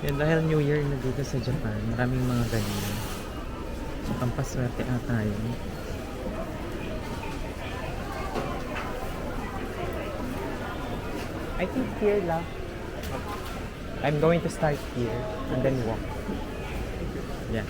Yan, dahil New Year na dito sa Japan, maraming mga ganyan. Pampaswerte ata yun. I think here lang. I'm going to start here and then walk. Yeah.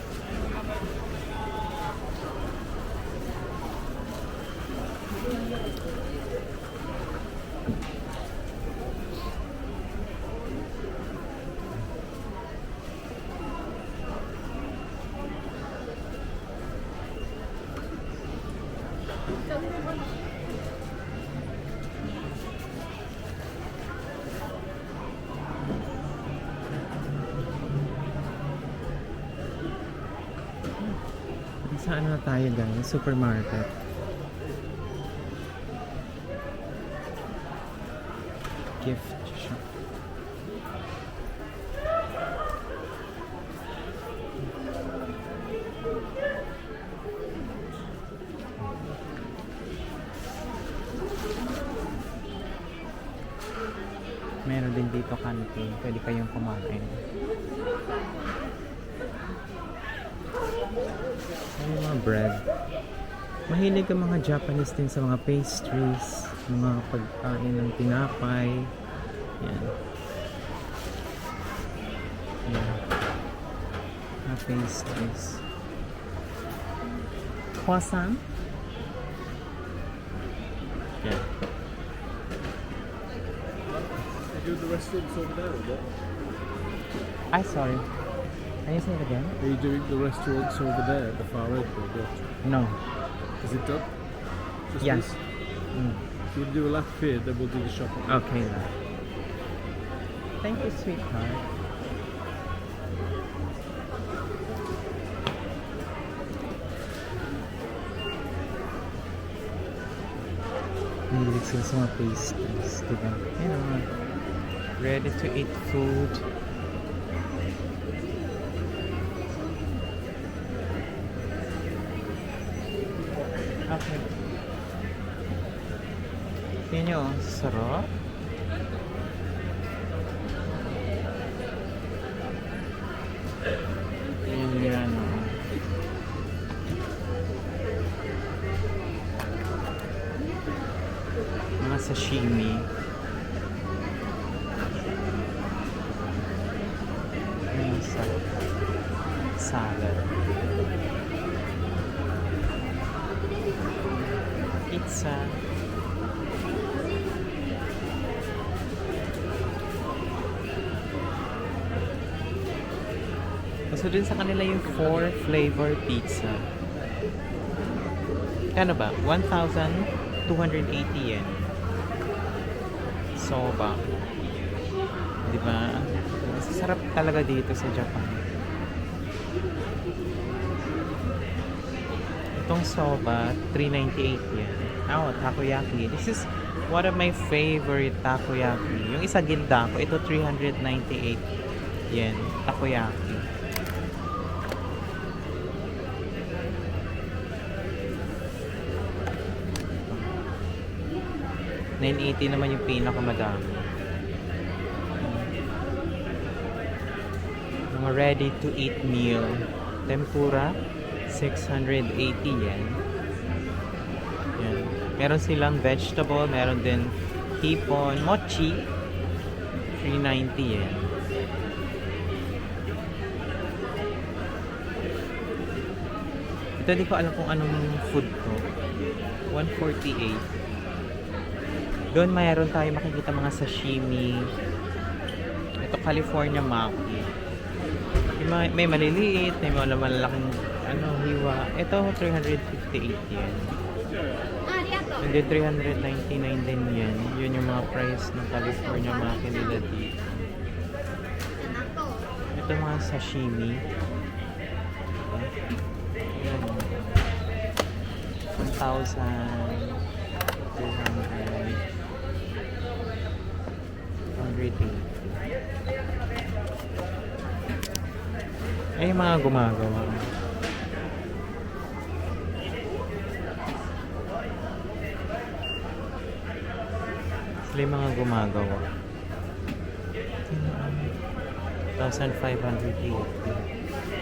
Saan na tayo guys? Supermarket. Gift shop. Meron din dito canteen. Pwede kayong kumain. Ay, mga bread. Mahilig ang mga Japanese din sa mga pastries, mga pagkain ng tinapay. Yan. Yan. Mga pastries. Croissant. Yan. You do the restaurants over there or what? Ay, sorry. Can you say it again? Are you doing the restaurants over there at the far end or what? No. Is it done? Just Yeah. this? Mm. We'll do a lap here, then we'll do the shopping. Okay. Thank you, sweetheart. Mahilig sila sa mga pastries, diba? Yan ang mga ready-to-eat food. Okay. Yan nyo, sarap. Yan yan, oh. Mga sashimi. Yan, sarap. Salad. Pizza. Gusto din sa kanila yung 4 flavor pizza. Ano ba? 1,280 yen. Soba. Diba? Masasarap talaga dito sa Japan. Itong soba, 398 yen. Oh, takoyaki. This is one of my favorite takoyaki. Yung isa gilda ko, ito 398 yen. Takoyaki. $980 naman yung pinakamadami. Mga ready to eat meal. Tempura, 680 yen. Yan. Meron silang vegetable, meron din hipon, mochi, 390 yen. Ito di ko alam kung anong food to. 148. Doon mayroon tayo makikita mga sashimi. Ito California maki. May maliliit, may mga malalaking hiwa. Ito 358 yen. And then 399 din yan. Yun yung mga price ng California maki nila dito. Ito mga sashimi. Ayan. 1,200. 180. Ay, mga gumagawa. Sila yung mga gumagawa. 2,580.